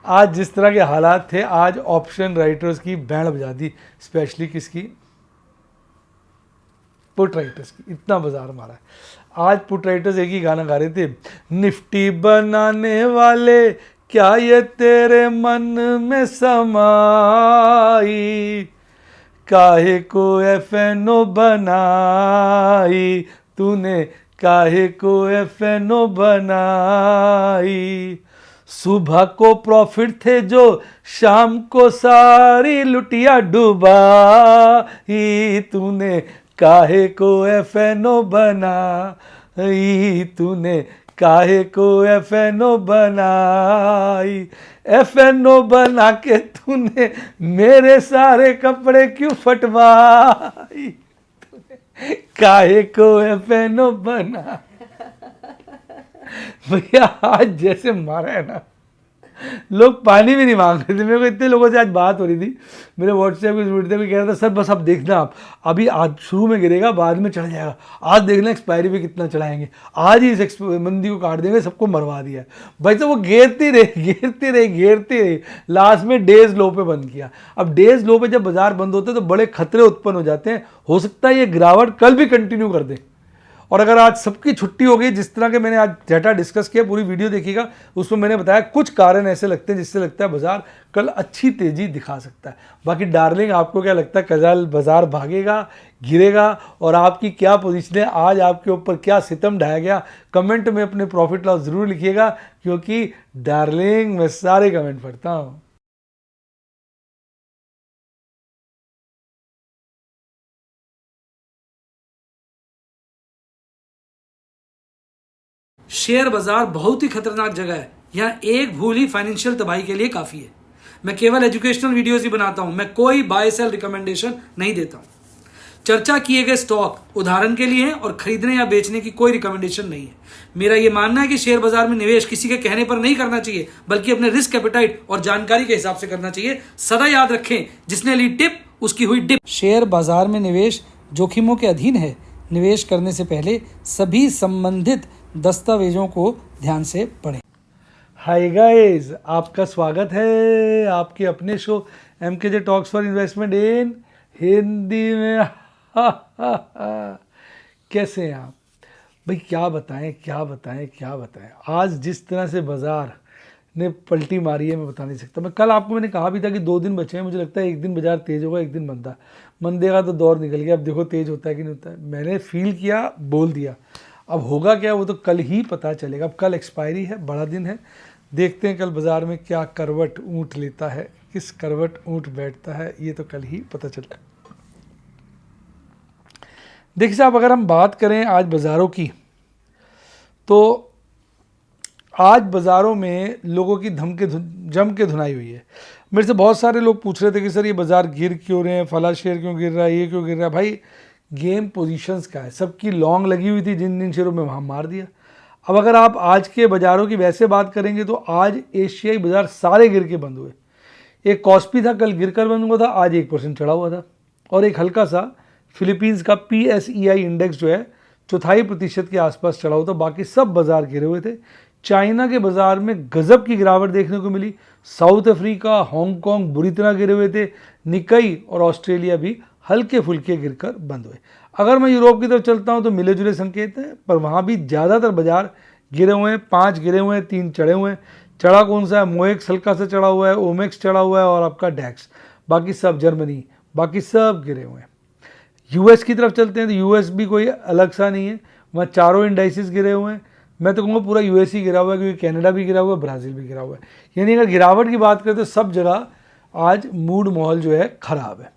आज जिस तरह के हालात थे, आज ऑप्शन राइटर्स की बैंड बजा दी, स्पेशली किसकी, पुट राइटर्स की। इतना बाजार मारा है आज। पुट राइटर्स एक ही गाना गा रहे थे, निफ्टी बनाने वाले क्या ये तेरे मन में समाई, काहे को एफएनओ बनाई तूने, काहे को एफएनओ बनाई। सुबह को प्रॉफिट थे जो शाम को सारी लुटिया डुबाई तूने, काहे को एफएनओ बनाई तूने, काहे को एफएनओ बनाई। एफएनओ बना के तूने मेरे सारे कपड़े क्यों फटवाई, काहे को एफएनओ बना। भैया आज जैसे मारा है ना, लोग पानी भी नहीं मांग रहे थे। मेरे को इतने लोगों से आज बात हो रही थी, मेरे व्हाट्सएप पे जुड़ते हुए कह रहा था सर बस अब देखना, आप अभी आज शुरू में गिरेगा बाद में चढ़ जाएगा, आज देखना एक्सपायरी पे कितना चढ़ाएंगे, आज ही इस मंदी को काट देंगे, सबको मरवा दिया। भाई तो वो घेरती रही, लास्ट में डेज लो पे बंद किया। अब डेज लो पे जब बाजार बंद होते हैं तो बड़े खतरे उत्पन्न हो जाते हैं, हो सकता है ये गिरावट कल भी कंटिन्यू कर दे। और अगर आज सबकी छुट्टी हो गई, जिस तरह के मैंने आज डाटा डिस्कस किया, पूरी वीडियो देखिएगा, उसमें मैंने बताया कुछ कारण ऐसे लगते हैं जिससे लगता है बाजार कल अच्छी तेजी दिखा सकता है। बाकी डार्लिंग आपको क्या लगता है, कल बाजार भागेगा, गिरेगा, और आपकी क्या पोजीशन है, आज आपके ऊपर क्या सितम ढाया गया? कमेंट में अपने प्रॉफिट लॉस जरूर लिखिएगा, क्योंकि डार्लिंग मैं सारे कमेंट पढ़ता हूँ। शेयर बाजार बहुत ही खतरनाक जगह है। यहाँ एक भूल ही फाइनेंशियल तबाही के लिए काफी है। मैं केवल एजुकेशनल वीडियोस ही बनाता हूं, मैं कोई बाय सेल रिकमेंडेशन नहीं देता हूं। चर्चा किए गए स्टॉक उदाहरण के लिए हैं और खरीदने या बेचने की कोई रिकमेंडेशन नहीं है। मेरा यह मानना है कि शेयर बाजार में निवेश किसी के कहने पर नहीं करना चाहिए, बल्कि अपने रिस्क एपेटाइट और जानकारी के हिसाब से करना चाहिए। सदा याद रखें, जिसने ली टिप उसकी हुई डिप। शेयर बाजार में निवेश जोखिमों के अधीन है। निवेश करने से पहले सभी संबंधित दस्तावेजों को ध्यान से पढ़ें। हाय गाइस, आपका स्वागत है आपके अपने show MKJ talks for investment इन हिंदी में। कैसे हैं आप भाई? क्या बताएं। आज जिस तरह से बाजार ने पलटी मारी है मैं बता नहीं सकता। मैं कल आपको मैंने कहा भी था कि 2 दिन बचे हैं, मुझे लगता है एक दिन बाजार तेज होगा, एक दिन मंदे का तो दौर निकल गया। अब देखो तेज होता है कि नहीं होता है। मैंने फील किया, बोल दिया, अब होगा क्या वो तो कल ही पता चलेगा। अब कल एक्सपायरी है, बड़ा दिन है, देखते हैं कल बाजार में क्या करवट ऊँट लेता है, किस करवट ऊँट बैठता है, ये तो कल ही पता चलता है। देखिए साहब, अगर हम बात करें आज बाज़ारों की, तो आज बाज़ारों में लोगों की जम के धुनाई हुई है। मेरे से बहुत सारे लोग पूछ रहे थे कि सर ये बाज़ार गिर क्यों रहे हैं, फला शेयर क्यों गिर रहा है, ये क्यों गिर रहा है। भाई गेम पोजीशंस का है, सबकी लॉन्ग लगी हुई थी, जिन शेयरों में वहाँ मार दिया। अब अगर आप आज के बाज़ारों की वैसे बात करेंगे तो आज एशियाई बाज़ार सारे गिर के बंद हुए। एक कॉस्पी था, कल गिरकर बंद हुआ था, आज 1% चढ़ा हुआ था। और एक हल्का सा फिलीपींस का PSEI इंडेक्स जो है 0.25% के आसपास चढ़ा हुआ था। बाकी सब बाज़ार गिरे हुए थे। चाइना के बाज़ार में गजब की गिरावट देखने को मिली। साउथ अफ्रीका, हांगकांग बुरी तरह गिरे हुए थे। निकाई और ऑस्ट्रेलिया भी हल्के फुल्के गिरकर बंद हुए। अगर मैं यूरोप की तरफ चलता हूं तो मिले जुले संकेत हैं, पर वहां भी ज़्यादातर बाजार गिरे हुए हैं। 5 गिरे हुए हैं, 3 चढ़े हुए हैं। चढ़ा कौन सा है? मोएक्स हल्का सा चढ़ा हुआ है, ओमेक्स चढ़ा हुआ है और आपका डैक्स। बाकी सब जर्मनी, बाकी सब गिरे हुए हैं। यूएस की तरफ चलते हैं तो यूएस भी कोई अलग सा नहीं है, वहाँ चारों इंडाइसिस गिरे हुए हैं। मैं तो कहूँगा पूरा यूएस ही गिरा हुआ है, क्योंकि कनाडा भी गिरा हुआ है, ब्राज़ील भी गिरा हुआ है। यानी अगर गिरावट की बात करें तो सब जगह आज मूड माहौल जो है ख़राब है।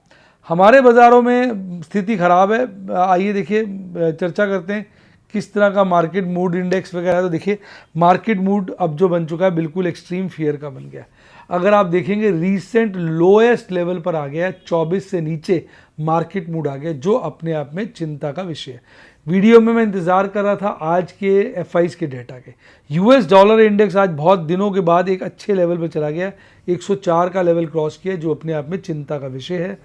हमारे बाज़ारों में स्थिति ख़राब है। आइए देखिए, चर्चा करते हैं किस तरह का मार्केट मूड इंडेक्स वगैरह। तो देखिए मार्केट मूड अब जो बन चुका है बिल्कुल एक्सट्रीम फियर का बन गया है। अगर आप देखेंगे रीसेंट लोएस्ट लेवल पर आ गया है, 24 से नीचे मार्केट मूड आ गया, जो अपने आप में चिंता का विषय है। वीडियो में मैं इंतज़ार कर रहा था आज के FIs के डेटा के। US डॉलर इंडेक्स आज बहुत दिनों के बाद एक अच्छे लेवल पर चला गया, 104 का लेवल क्रॉस किया, जो अपने आप में चिंता का विषय है।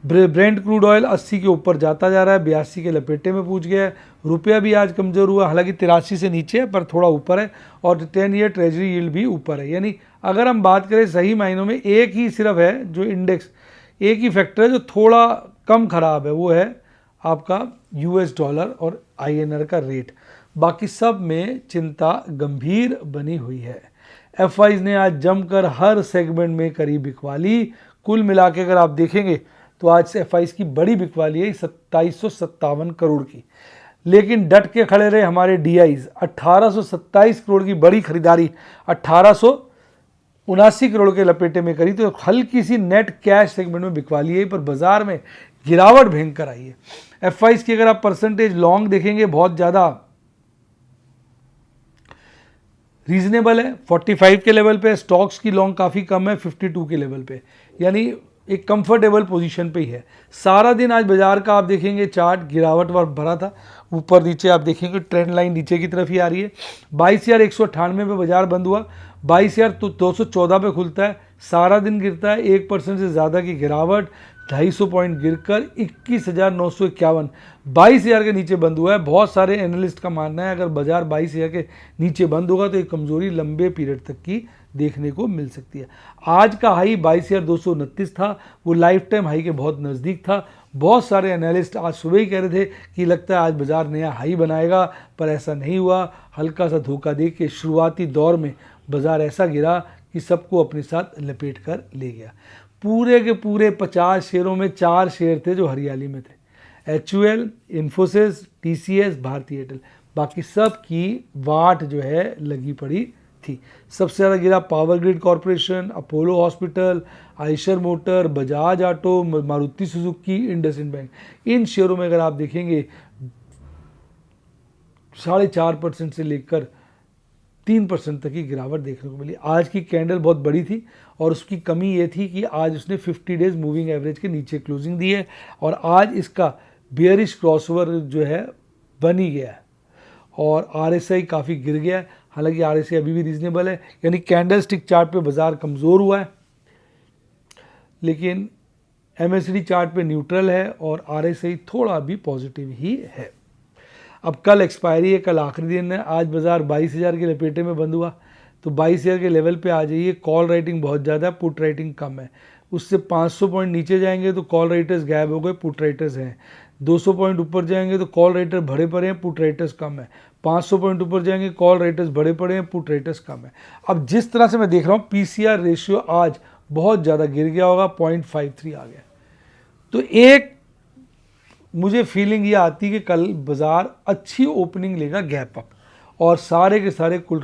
ब्रेंट क्रूड ऑयल 80 के ऊपर जाता जा रहा है, 82 के लपेटे में पहुंच गया है। रुपया भी आज कमज़ोर हुआ, हालांकि 83 से नीचे है पर थोड़ा ऊपर है, और 10 ईयर ट्रेजरी यील्ड भी ऊपर है। यानी अगर हम बात करें सही मायनों में एक ही सिर्फ है जो इंडेक्स, एक ही फैक्टर है जो थोड़ा कम खराब है, वो है आपका यूएस डॉलर और INR का रेट। बाकी सब में चिंता गंभीर बनी हुई है। FIs ने आज जमकर हर सेगमेंट में करी बिकवाली। कुल मिला के अगर आप देखेंगे तो आज FIs की बड़ी बिकवाली है 2757 करोड़ की। लेकिन डट के खड़े रहे हमारे DIs, 1827 करोड़ की बड़ी खरीदारी 1879 करोड़ के लपेटे में करी। तो हल्की सी नेट कैश सेगमेंट में बिकवाली है, पर बाजार में गिरावट भयंकर आई है। FIs की अगर आप परसेंटेज लॉन्ग देखेंगे बहुत ज़्यादा रीजनेबल है, 45 के लेवल पे। स्टॉक्स की लॉन्ग काफ़ी कम है, 52 के लेवल पे, यानी एक कंफर्टेबल पोजीशन पे ही है। सारा दिन आज बाजार का आप देखेंगे चार्ट गिरावट वर भरा था, ऊपर नीचे आप देखेंगे ट्रेंड लाइन नीचे की तरफ ही आ रही है। 22,198 पे बाजार बंद हुआ, 22,214 पे खुलता है, सारा दिन गिरता है, 1% से ज़्यादा की गिरावट, 250 पॉइंट गिरकर 21,951, 22,000 के नीचे बंद हुआ है। बहुत सारे एनालिस्ट का मानना है अगर बाजार 22,000 के नीचे बंद होगा तो एक कमजोरी लंबे पीरियड तक की देखने को मिल सकती है। आज का हाई 22,229 था, वो लाइफ टाइम हाई के बहुत नज़दीक था। बहुत सारे एनालिस्ट आज सुबह ही कह रहे थे कि लगता है आज बाजार नया हाई बनाएगा, पर ऐसा नहीं हुआ। हल्का सा धोखा दे के शुरुआती दौर में बाजार ऐसा गिरा कि सबको अपने साथ लपेट कर ले गया। पूरे के पूरे 50 शेयरों में 4 शेयर थे जो हरियाली में थे, HUL, Infosys, TCS, Bharti Airtel. बाकी सब की वाट जो है लगी पड़ी थी। सबसे ज़्यादा गिरा Power Grid Corporation, Apollo Hospital, Eicher Motor, Bajaj Auto, Maruti Suzuki, IndusInd Bank. इन शेयरों में अगर आप देखेंगे 4.5% से लेकर 3% तक की गिरावट देखने को मिली। आज की कैंडल बहुत बड़ी थी और उसकी कमी ये थी कि आज उसने 50 डेज मूविंग एवरेज के नीचे क्लोजिंग दी है और आज इसका बेयरिश क्रॉसओवर जो है बन ही गया है और RSI काफ़ी गिर गया है। हालांकि RSI अभी भी रीजनेबल है, यानी कैंडल स्टिक चार्ट पे बाजार कमज़ोर हुआ है, लेकिन MACD चार्ट पे न्यूट्रल है और RSI थोड़ा भी पॉजिटिव ही है। अब कल एक्सपायरी है, कल आखिरी दिन है। आज बाजार 22,000 के लपेटे में बंद हुआ, तो 22,000 के लेवल पे आ जाइए। कॉल राइटिंग बहुत ज़्यादा है, पुट राइटिंग कम है। उससे 500 पॉइंट नीचे जाएंगे तो कॉल राइटर्स गायब हो गए, पुट राइटर्स हैं। 200 पॉइंट ऊपर जाएंगे तो कॉल राइटर भरे पड़े हैं, पुट राइटर्स कम है। 500 पॉइंट ऊपर जाएंगे कॉल राइटर्स भरे पड़े हैं, पुट राइटर्स कम है। अब जिस तरह से मैं देख रहा हूँ PCR रेशियो आज बहुत ज़्यादा गिर गया होगा, 0.53 आ गया। तो एक मुझे फीलिंग ये आती कि कल बाजार अच्छी ओपनिंग लेगा गैप अप और सारे के सारे कॉल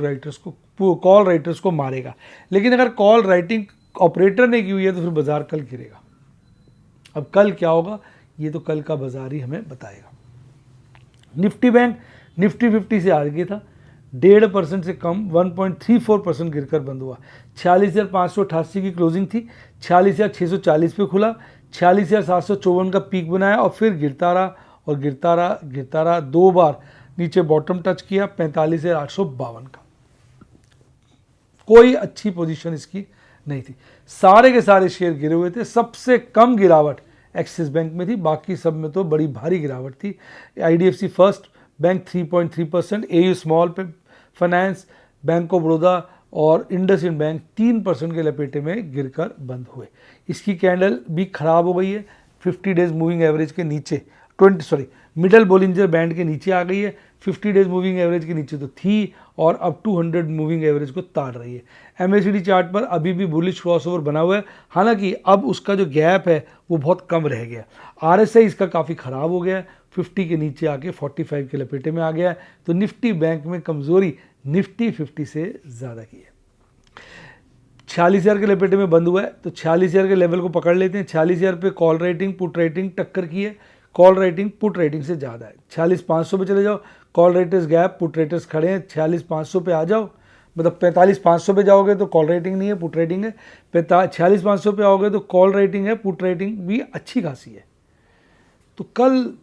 राइटर्स को मारेगा। लेकिन अगर कॉल राइटिंग ऑपरेटर ने की हुई है तो फिर बाजार कल गिरेगा। अब कल क्या होगा ये तो कल का बाजार ही हमें बताएगा। निफ्टी बैंक निफ्टी 50 से आगे था, 1.5% से कम 1.34% गिरकर बंद हुआ। 46,588 की क्लोजिंग थी, 46,640 पे खुला, 46,754 का पीक बनाया और फिर गिरता रहा 2 बार नीचे बॉटम टच किया 45,852 का। कोई अच्छी पोजीशन इसकी नहीं थी, सारे के सारे शेयर गिरे हुए थे। सबसे कम गिरावट एक्सिस बैंक में थी, बाकी सब में तो बड़ी भारी गिरावट थी। IDFC first bank 3.3%, AU small finance, bank of Baroda और इंडसइंड बैंक 3% के लपेटे में गिरकर बंद हुए। इसकी कैंडल भी खराब हो गई है, 50 डेज मूविंग एवरेज के नीचे मिडल बोलिंजर बैंड के नीचे आ गई है। 50 डेज मूविंग एवरेज के नीचे तो थी और अब 200 मूविंग एवरेज को ताड़ रही है। MACD चार्ट पर अभी भी बुलिश क्रॉसओवर बना हुआ है, हालांकि अब उसका जो गैप है वो बहुत कम रह गया। RSI इसका काफ़ी ख़राब हो गया है, 50 के नीचे आके 45 के लपेटे में आ गया है। तो निफ्टी बैंक में कमज़ोरी निफ्टी 50 से ज़्यादा की है। 46,000 के लपेटे में बंद हुआ है, तो 46,000 के लेवल को पकड़ लेते हैं। 46,000 पे कॉल राइटिंग पुट राइटिंग टक्कर की है, कॉल राइटिंग पुट राइटिंग से ज़्यादा है। 46,500 पे चले जाओ, call writers gap, put writers खड़े हैं। 46,500 पे आ जाओ, मतलब 45,500 पे जाओगे तो कॉल राइटिंग नहीं है, पुट राइटिंग है। 46,500 पे आओगे तो कॉल राइटिंग है, पुट राइटिंग भी अच्छी खासी है। तो कल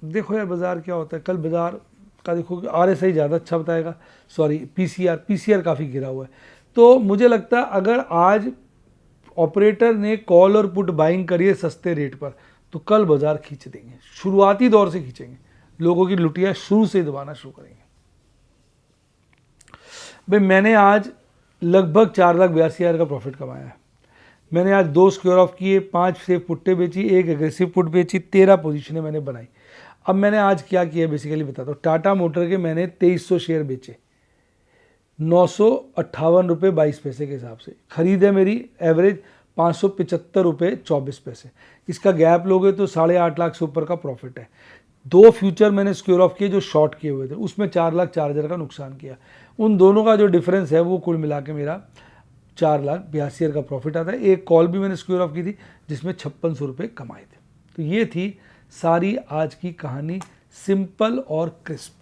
देखो यार बाज़ार क्या होता है। कल बाज़ार का देखो RSI ज़्यादा अच्छा बताएगा, PCR काफ़ी गिरा हुआ है। तो मुझे लगता है अगर आज ऑपरेटर ने कॉल और पुट बाइंग करी है सस्ते रेट पर तो कल बाजार खींच देंगे, शुरुआती दौर से खींचेंगे, लोगों की लुटिया शुरू से दबाना शुरू करेंगे। भाई मैंने आज लगभग 4,82,000 का प्रॉफिट कमाया है। मैंने आज 2 स्क्वायर ऑफ किए, 5 सेफ पुट्टे बेची, 1 एग्रेसिव पुट बेची, 13 पोजीशनें मैंने बनाई। अब मैंने आज क्या किया बेसिकली बताता हूँ। टाटा मोटर के मैंने 2300 शेयर बेचे, 958 रुपये 22 पैसे के हिसाब से। खरीद है मेरी एवरेज 575 रुपये 24 पैसे। इसका गैप लोगे तो 8.5 लाख से ऊपर का प्रॉफिट है। 2 फ्यूचर मैंने स्क्वायर ऑफ किए जो शॉर्ट किए हुए थे, उसमें 4,04,000 का नुकसान किया। उन दोनों का जो डिफरेंस है वो कुल मिला के मेरा 4,82,000 का प्रॉफिट आता है। एक कॉल भी मैंने स्क्वायर ऑफ की थी जिसमें 5600 रुपये कमाए थे। तो ये थी सारी आज की कहानी, सिंपल और क्रिस्प।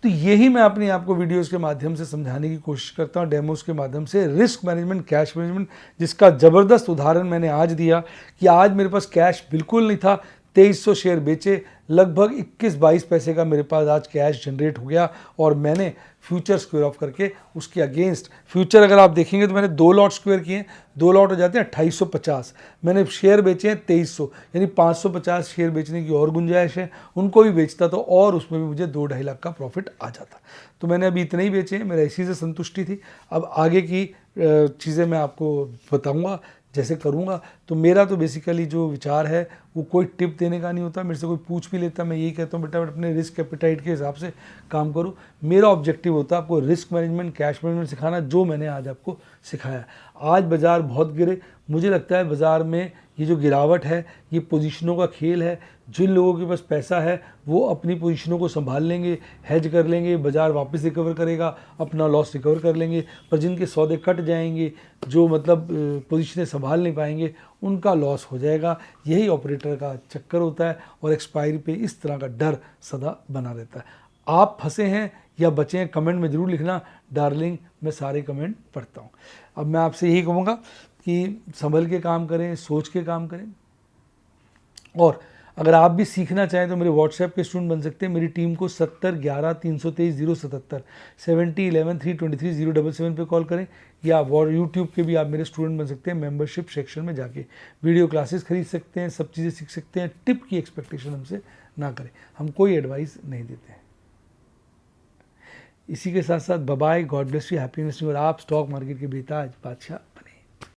तो यही मैं अपनी आपको वीडियोस के माध्यम से समझाने की कोशिश करता हूँ, डेमोस के माध्यम से। रिस्क मैनेजमेंट, कैश मैनेजमेंट, जिसका ज़बरदस्त उदाहरण मैंने आज दिया कि आज मेरे पास कैश बिल्कुल नहीं था, 2300 शेयर बेचे, लगभग 21-22 पैसे का मेरे पास आज कैश जनरेट हो गया। और मैंने फ्यूचर स्क्वायर ऑफ करके उसके अगेंस्ट, फ्यूचर अगर आप देखेंगे तो मैंने 2 लॉट स्क्वायर किए हैं, 2 लॉट हो जाते हैं 2850। मैंने शेयर बेचे हैं 2300, यानी 550 शेयर बेचने की और गुंजाइश है। उनको भी बेचता तो और उसमें भी मुझे 2-2.5 लाख का प्रॉफिट आ जाता। तो मैंने अभी इतने ही बेचे हैं, मेरा इसी से संतुष्टि थी। अब आगे की चीज़ें मैं आपको बताऊँगा जैसे करूँगा। तो मेरा तो बेसिकली जो विचार है वो कोई टिप देने का नहीं होता। मेरे से कोई पूछ भी लेता, मैं यही कहता हूँ बेटा अपने रिस्क एपेटाइट के हिसाब से काम करूँ। मेरा ऑब्जेक्टिव होता है आपको रिस्क मैनेजमेंट, कैश मैनेजमेंट सिखाना, जो मैंने आज आपको सिखाया। आज बाज़ार बहुत गिरे, मुझे लगता है बाज़ार में ये जो गिरावट है ये पोजीशनों का खेल है। जिन लोगों के पास पैसा है वो अपनी पोजीशनों को संभाल लेंगे, हेज कर लेंगे, बाज़ार वापस रिकवर करेगा, अपना लॉस रिकवर कर लेंगे। पर जिनके सौदे कट जाएंगे, जो मतलब पोजीशनें संभाल नहीं पाएंगे, उनका लॉस हो जाएगा। यही ऑपरेटर का चक्कर होता है और एक्सपायरी पे इस तरह का डर सदा बना रहता है। आप फंसे हैं या बचे हैं, कमेंट में ज़रूर लिखना डार्लिंग, मैं सारे कमेंट पढ़ता हूँ। अब मैं आपसे यही कहूँगा कि संभल के काम करें, सोच के काम करें। और अगर आप भी सीखना चाहें तो मेरे व्हाट्सएप के स्टूडेंट बन सकते हैं। मेरी टीम को 7011-323-077 7011-323-077 पे कॉल करें, या यूट्यूब के भी आप मेरे स्टूडेंट बन सकते हैं। मेंबरशिप सेक्शन में जाके वीडियो क्लासेस खरीद सकते हैं, सब चीज़ें सीख सकते हैं। टिप की एक्सपेक्टेशन हमसे ना करें, हम कोई एडवाइस नहीं देते हैं। इसी के साथ साथ bye, God bless you, happy investing. और आप स्टॉक मार्केट के बेताज बादशाह